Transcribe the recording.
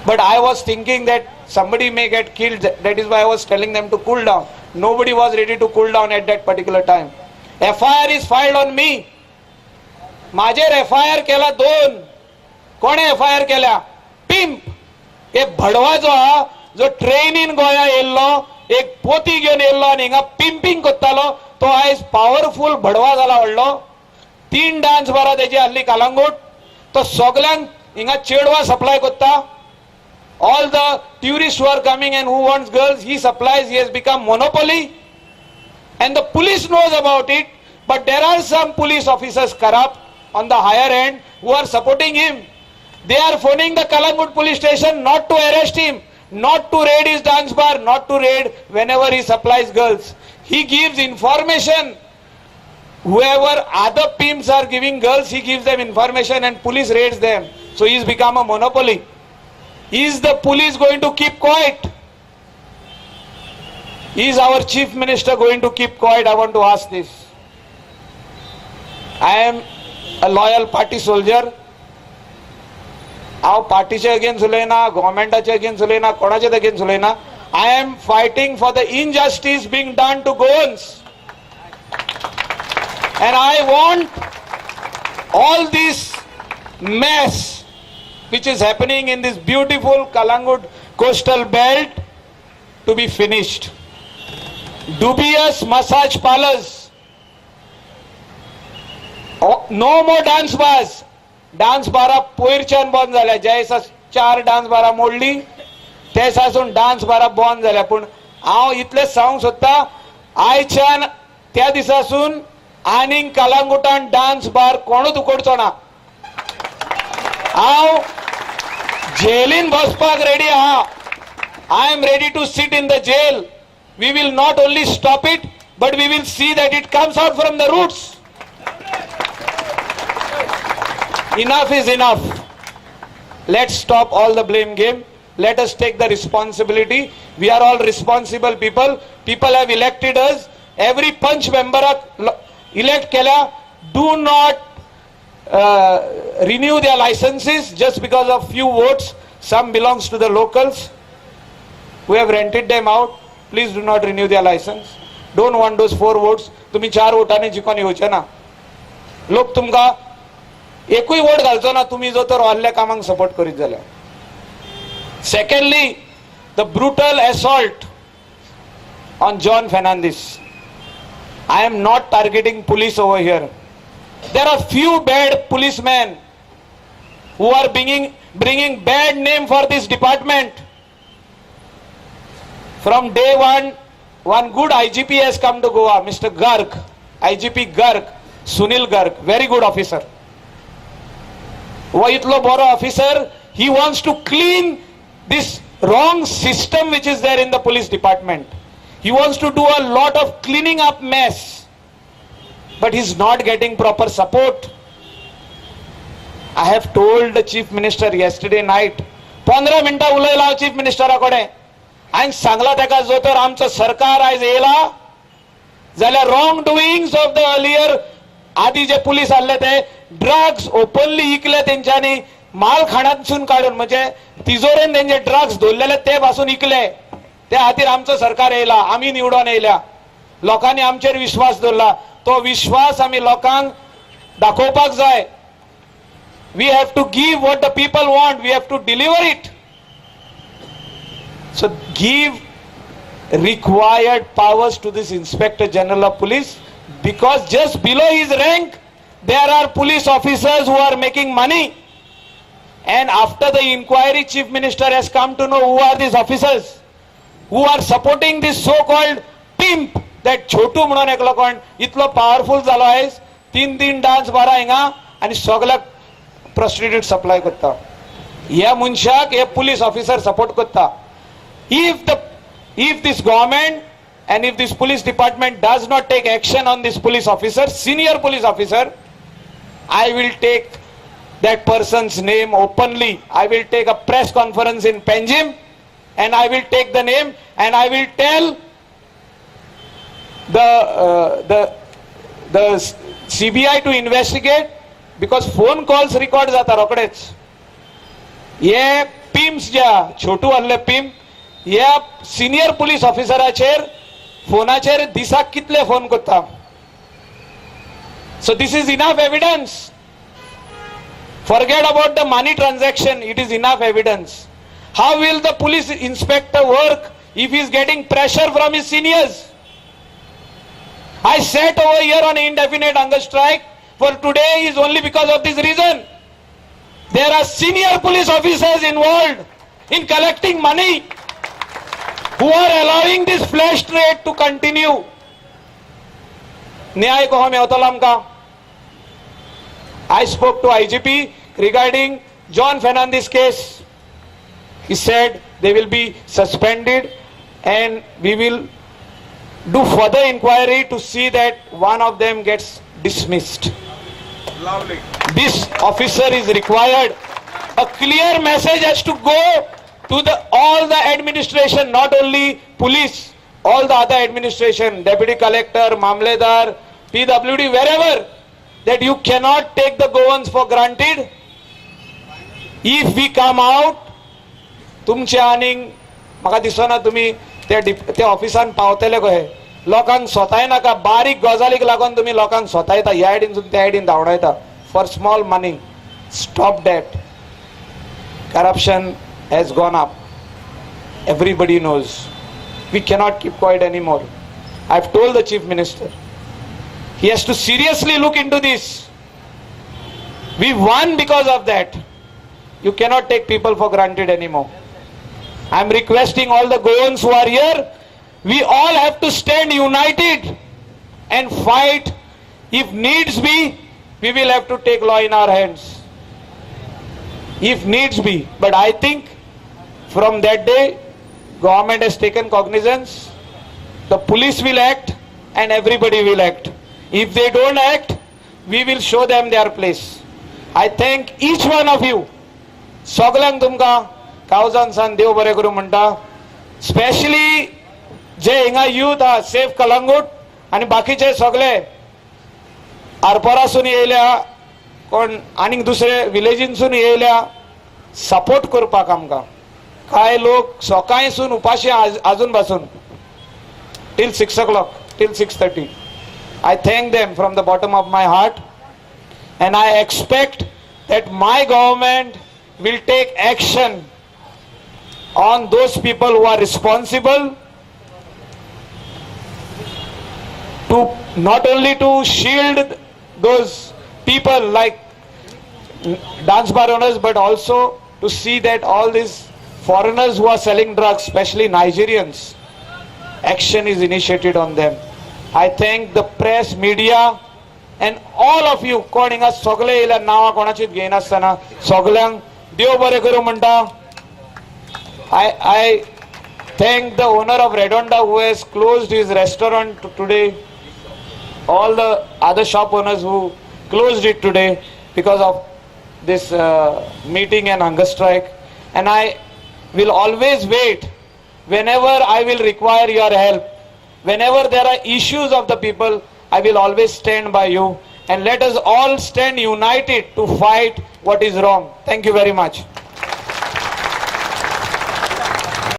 But I was thinking that somebody may get killed. That is why I was telling them to cool down. Nobody was ready to cool down at that particular time. FIR is filed on me. माझेर FIR केला 2. कोणे FIR केल्या? पिंप. हे भडवाचो हा जो ट्रेनीन गोंया येयल्लो, एक पोती घेवन येयल्लो आनी हिंगा पिंपिंग कोत्तालो, तो आयज पावरफुल भडवा जाला व्हडलो. 3 डान्स बारा तेजी आहली कालांगूट. तो सगळ्यांक हिंगा चेडवा सप्लाय कोत्ता. All the tourists who are coming and who wants girls, he supplies. He has become monopoly, and the police knows about it. But there are some police officers corrupt on the higher end who are supporting him. They are phoning the Kalangut police station not to arrest him, not to raid his dance bar, not to raid whenever he supplies girls. He gives information. Whoever other pimps are giving girls, he gives them information and police raids them. So he's become a monopoly. Is the police going to keep quiet? Is our chief minister going to keep quiet? I want to ask this. I am a loyal party soldier. हांव पार्टीचे against उलयना, गव्हर्मेंटाचे against उलयना, कोणाचेच against उलयना. I am fighting for the injustice being done to Goans. And I want all this mess which is happening in this beautiful Kalangut coastal belt to be finished. Dubious massage parlors. No more dance bars. Dance बारा पयरच्यान बंद जाल्या. ज्या दिसा 4 dance बारा मोडली त्या दिसासून dance बारा बंद जाल्या. पूण हांव इतलें सांगूंक सोदता, आयच्यान त्या दिसासून आनीक कलांगुटान डान्स बार कोणूच उगडचो ना. हांव जेलीन बसपाक रेडी आहा. I am ready to sit in the jail. We will not only stop it, but we will see that it comes out from the roots. Enough is enough. Let's stop all the blame game. Let us take the responsibility. We are all responsible people. People have elected us. Every punch member elect केल्या. Do not renew their licenses just because of few votes. Some belongs to the locals who have rented them out. Please do not renew their license. Don't want those 4 votes. तुम्ही 4 वोटांनी जिखून येवचे ना. लोक तुमका एकूय vote घालचो ना तुम्ही जो तर वाहल्ल्या कामांक सपोर्ट करीत जाल्यार. Secondly, the brutal assault on John Fernandez. I am not targeting police over here. There are few bad policemen who are bringing bad name for this department. From day one good IGP has come to Goa, Mr. Garg, IGP Garg, Sunil Garg, very good officer. Itlo boro officer, he wants to clean this wrong system which is there in the police department. He wants to do a lot of cleaning up mess, but he's not getting proper support. I have told the chief minister yesterday night, 15 मिनटां उलयला हांव chief ministera कडेन. हांवें सांगला ताका जो तर आमचो सरकार आयज येयला जाल्यार रॉंग डुईंग्स ऑफ द अर्लियर आदी जे पुलीस आसले ते ड्रग्स ओपनली इकले तेंच्यांनी मालखाणांतसून काडून म्हणजे तिजोरेन तेंचे ड्रग्स दवरलेले ते पासून इकले. त्या खातीर आमचो सरकार येयला, आमी निवडून येयल्या, लोकांनी आमचेर विश्वास दवरला. तो विश्वास आमी लोकांक दाखोवपाक जाय. We have to give what the people want. We have to deliver it. So give required powers to this Inspector General of Police, because just below his rank there are police officers who are making money. And after the inquiry, Chief Minister has come to know who are these officers who are supporting this so-called pimp. That Chotu म्हणून एकलो कोण इतलो powerful जालो आयज 3 dance बारा हिंगा आनी सगळ्याक prostitute सप्लाय करता. ह्या मनशाक हे पुलीस ऑफिसर सपोर्ट करता. If this government and if this police department does not take action on this police officer, senior police officer, I will take that person's name openly. I will take a press conference in Panjim and I will take the name and I will tell the CBI to investigate, because phone calls record जाता रोकडेच. हे PIMS ज्या छोटू आहले pimp ह्या senior police ऑफिसराचेर फोनाचेर दिसाक कितले phone करता. So this is enough evidence. Forget about the money transaction. It is enough evidence. How will the police inspector work if he is getting pressure from his seniors? I sat over here on indefinite hunger strike for today is only because of this reason. There are senior police officers involved in collecting money who are allowing this flash trade to continue. न्याय को हम येतलो आमकां. I spoke to IGP regarding John Fernandez case. He said they will be suspended and we will do further inquiry to see that one of them gets dismissed. Lovely. This officer is required. A clear message has to go to all the administration, not only police, all the other administration, deputy collector, mamledar, PWD, wherever, that you cannot take the Goans for granted. If we come out, तुमच्या आनीक म्हाका दिसना तुमी त्या ऑफिसान पावतले कहे. लोकांक स्वताय नाका, बारीक गजालीक लागून तुमी लोकांक स्वतायता, ह्या आयडीनसून त्या आयडीन धांवडायता for small money. Stop that. Corruption has gone up. Everybody knows. We cannot keep quiet anymore. I've told the Chief Minister. He has to seriously look into this. We won because of that. You cannot take people for granted anymore. I'm requesting all the Goans who are here, we all have to stand united and fight. If needs be, we will have to take law in our hands. If needs be. But I think from that day, government has taken cognizance. The police will act and everybody will act. If they don't act, we will show them their place. I thank each one of you. सगळ्यांक तुमकां कावजान सान देव बरें करूं म्हणटा. Specially जे हिंगा youth आहा safe Calangute आनी बाकीचे सगळे आरपोरासून येयल्या कोण आनीक दुसरे विलेजीनसून येयल्या सपोर्ट करपाक आमकां. कांय लोक सकाळींसून उपाशी आजून पासून till 6 o'clock, till 6:30. I thank them from the bottom of my heart and I expect that my government will take action on those people who are responsible to not only to shield those people like dance bar owners, but also to see that all these foreigners who are selling drugs, especially Nigerians, action is initiated on them. I thank the press, media and all of you. कोण हिंगा सगळे येयल्या नांवां कोणाचीच घेयनासतना सगळ्यांक देव बरें करूं म्हणटा. I thank the owner of Redonda who has closed his restaurant today. All the other shop owners who closed it today because of this meeting and hunger strike. And I will always wait whenever I will require your help. Whenever there are issues of the people, I will always stand by you. And let us all stand united to fight what is wrong. Thank you very much.